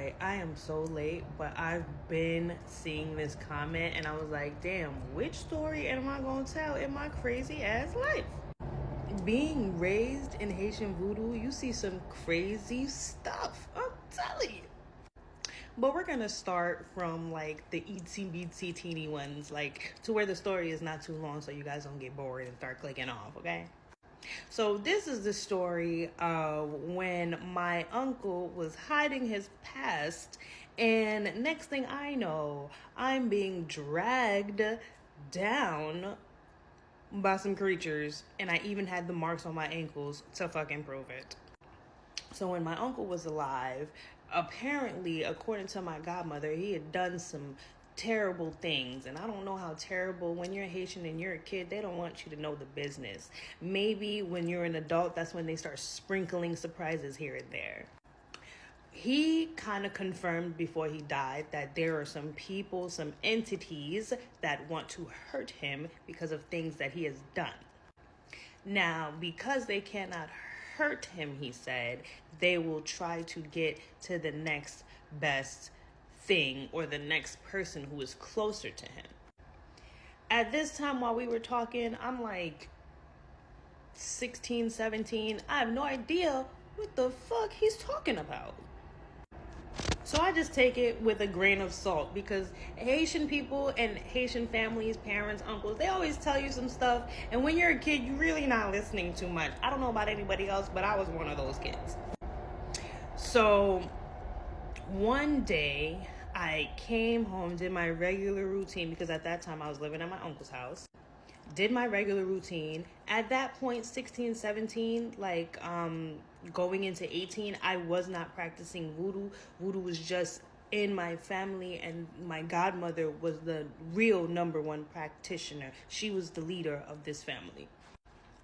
right, I am so late, but I've been seeing this comment and I was like, damn, which story am I gonna tell in my crazy ass life? Being raised in Haitian voodoo, you see some crazy stuff, I'm telling you. But we're gonna start from like the itsy bitsy teeny ones, like to where the story is not too long so you guys don't get bored and start clicking off, okay? So this is the story when my uncle was hiding his past, and next thing I know, I'm being dragged down by some creatures, and I even had the marks on my ankles to fucking prove it. So when my uncle was alive, apparently, according to my godmother, he had done some terrible things. And I don't know how terrible. When you're Haitian and you're a kid, they don't want you to know the business. Maybe when you're an adult, that's when they start sprinkling surprises here and there. He kind of confirmed before he died that there are some people, some entities that want to hurt him because of things that he has done. Now, because they cannot hurt him, he said, they will try to get to the next best thing or the next person who is closer to him. At this time, while we were talking, I'm like 16, 17. I have no idea what the fuck he's talking about. So I just take it with a grain of salt, because Haitian people and Haitian families, parents, uncles, they always tell you some stuff. And when you're a kid, you're really not listening too much. I don't know about anybody else, but I was one of those kids. So one day I came home, did my regular routine, because at that time I was living at my uncle's house. Did my regular routine. At that point, 16, 17, like going into 18, I was not practicing voodoo. Voodoo was just in my family, and my godmother was the real number one practitioner. She was the leader of this family.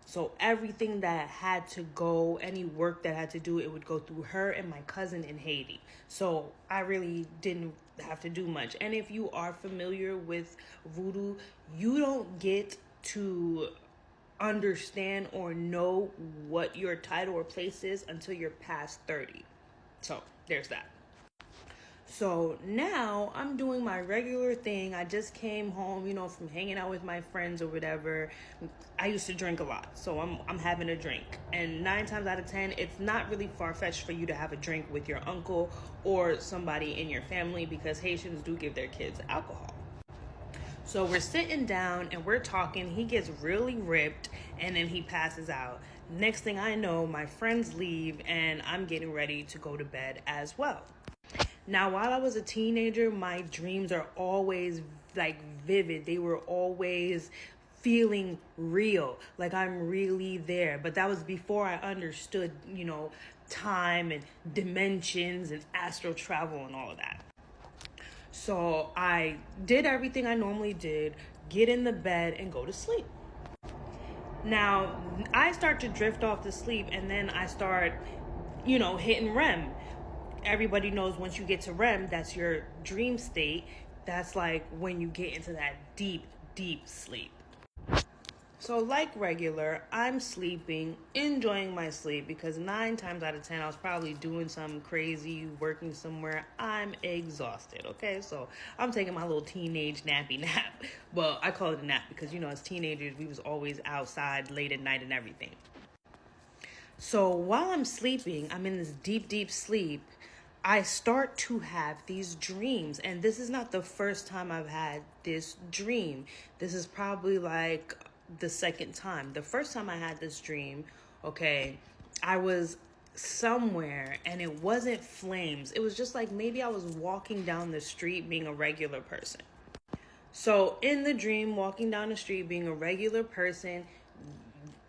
So everything that had to go, any work that had to do, it would go through her and my cousin in Haiti. So I really didn't have to do much. And if you are familiar with voodoo, you don't get to understand or know what your title or place is until you're past 30. So there's that. So now I'm doing my regular thing. I just came home, from hanging out with my friends or whatever. I used to drink a lot, so I'm having a drink. And 9 times out of 10, it's not really far-fetched for you to have a drink with your uncle or somebody in your family, because Haitians do give their kids alcohol. So we're sitting down and we're talking. He gets really ripped and then he passes out. Next thing I know, my friends leave and I'm getting ready to go to bed as well. Now, while I was a teenager, my dreams are always like vivid. They were always feeling real, like I'm really there. But that was before I understood, time and dimensions and astral travel and all of that. So I did everything I normally did, get in the bed and go to sleep. Now, I start to drift off to sleep, and then I start, hitting REM. Everybody knows once you get to REM, that's your dream state. That's like when you get into that deep, deep sleep. So like regular, I'm sleeping, enjoying my sleep, because 9 times out of 10, I was probably doing something crazy, working somewhere. I'm exhausted, okay? So I'm taking my little teenage nappy nap. Well, I call it a nap because, as teenagers, we was always outside late at night and everything. So while I'm sleeping, I'm in this deep, deep sleep. I start to have these dreams, and this is not the first time I've had this dream. This is probably like the second time. The first time I had this dream, I was somewhere and it wasn't flames. It was just like maybe I was walking down the street being a regular person. So in the dream, walking down the street being a regular person,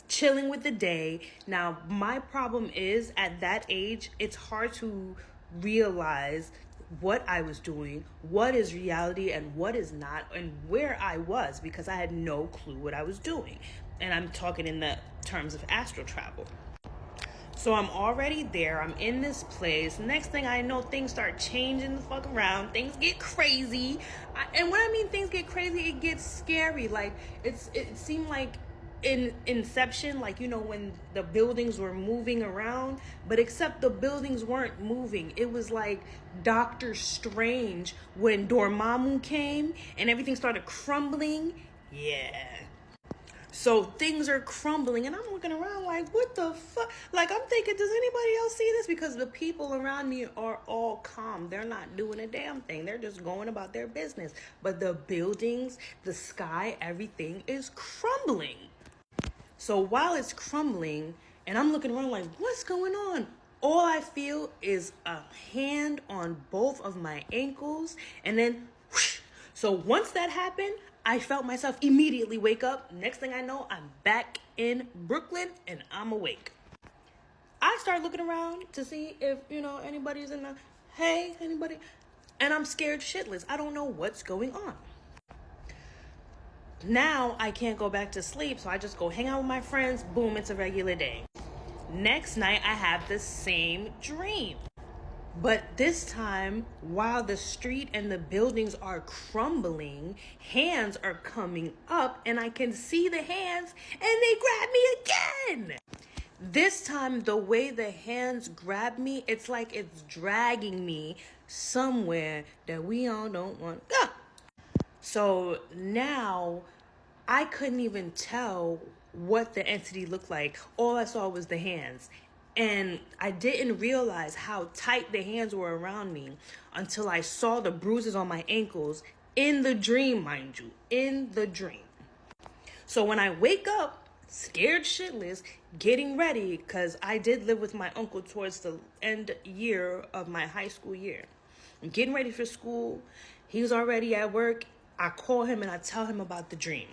chilling with the day. Now, my problem is at that age, it's hard to realize what I was doing, what is reality and what is not, and where I was, because I had no clue what I was doing. And I'm talking in the terms of astral travel. So I'm already there. I'm in this place. Next thing I know, things start changing the fuck around. Things get crazy. And when I mean things get crazy, it gets scary. Like it seemed like in Inception, like, you know, when the buildings were moving around, but except the buildings weren't moving. It was like Doctor Strange when Dormammu came and everything started crumbling. Yeah. So things are crumbling, and I'm looking around like, what the fuck? Like, I'm thinking, does anybody else see this? Because the people around me are all calm. They're not doing a damn thing. They're just going about their business. But the buildings, the sky, everything is crumbling. So while it's crumbling, and I'm looking around like, what's going on? All I feel is a hand on both of my ankles, and then whoosh. So once that happened, I felt myself immediately wake up. Next thing I know, I'm back in Brooklyn and I'm awake. I start looking around to see if, you know, anybody's in the, hey, anybody? And I'm scared shitless. I don't know what's going on. Now I can't go back to sleep, so I just go hang out with my friends. Boom, it's a regular day. Next night, I have the same dream. But this time, while the street and the buildings are crumbling, hands are coming up and I can see the hands and they grab me again. This time, the way the hands grab me, it's like it's dragging me somewhere that we all don't want to go. So now I couldn't even tell what the entity looked like. All I saw was the hands. And I didn't realize how tight the hands were around me until I saw the bruises on my ankles in the dream, mind you, in the dream. So when I wake up, scared shitless, getting ready, because I did live with my uncle towards the end year of my high school year. I'm getting ready for school. He's already at work. I call him and I tell him about the dream.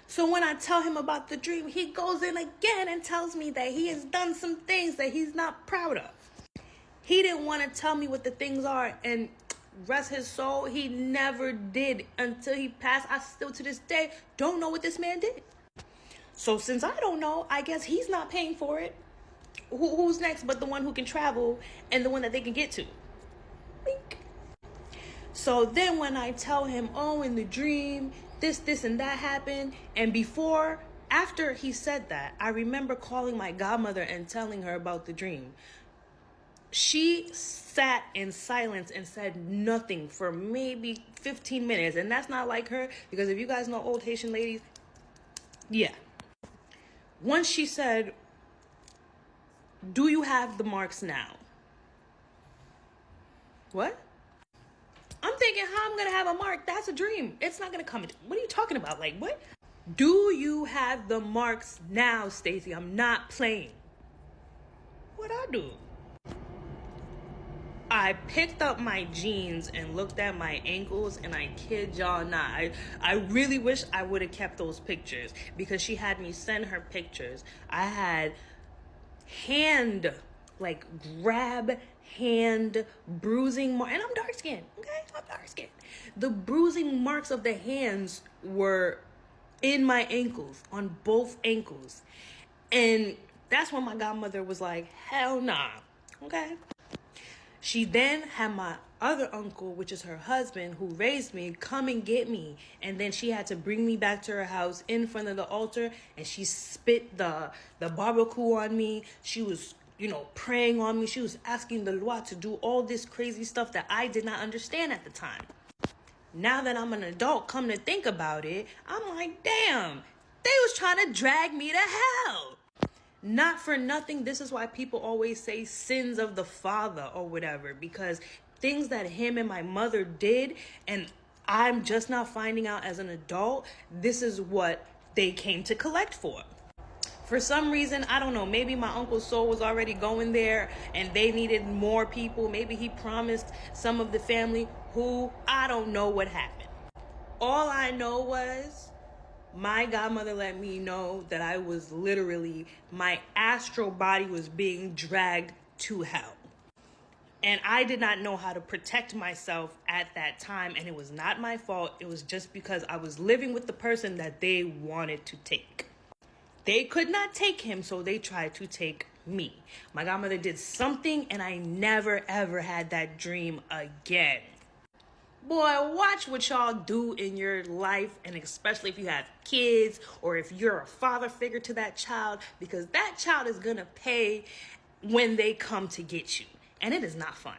So when I tell him about the dream, he goes in again and tells me that he has done some things that he's not proud of. He didn't want to tell me what the things are, and rest his soul, he never did until he passed. I still to this day don't know what this man did. So since I don't know, I guess he's not paying for it. Who's next but the one who can travel and the one that they can get to? Wink. So then when I tell him, oh, in the dream, this, and that happened. And after he said that, I remember calling my godmother and telling her about the dream. She sat in silence and said nothing for maybe 15 minutes. And that's not like her, because if you guys know old Haitian ladies, yeah. Once she said, do you have the marks now? What? I'm thinking, how I'm going to have a mark? That's a dream. It's not going to come. What are you talking about? Like, what? Do you have the marks now, Stacey? I'm not playing. What'd I do? I picked up my jeans and looked at my ankles, and I kid y'all not. I really wish I would have kept those pictures, because she had me send her pictures. I had grab hand bruising marks, and I'm dark skinned, okay? I'm dark skinned. The bruising marks of the hands were in my ankles, on both ankles. And that's when my godmother was like, hell nah, okay? She then had my other uncle, which is her husband, who raised me, come and get me. And then she had to bring me back to her house in front of the altar, and she spit the barbecue on me. She was praying on me. She was asking the Lord to do all this crazy stuff that I did not understand at the time. Now that I'm an adult, come to think about it, I'm like, damn, they was trying to drag me to hell. Not for nothing, this is why people always say sins of the father or whatever, because things that him and my mother did, and I'm just now finding out as an adult, this is what they came to collect for. For some reason, I don't know, maybe my uncle's soul was already going there and they needed more people. Maybe he promised some of the family I don't know what happened. All I know was my godmother let me know that I was literally, my astral body was being dragged to hell. And I did not know how to protect myself at that time. And it was not my fault. It was just because I was living with the person that they wanted to take. They could not take him, so they tried to take me. My godmother did something, and I never, ever had that dream again. Boy, watch what y'all do in your life, and especially if you have kids or if you're a father figure to that child, because that child is gonna pay when they come to get you, and it is not fun.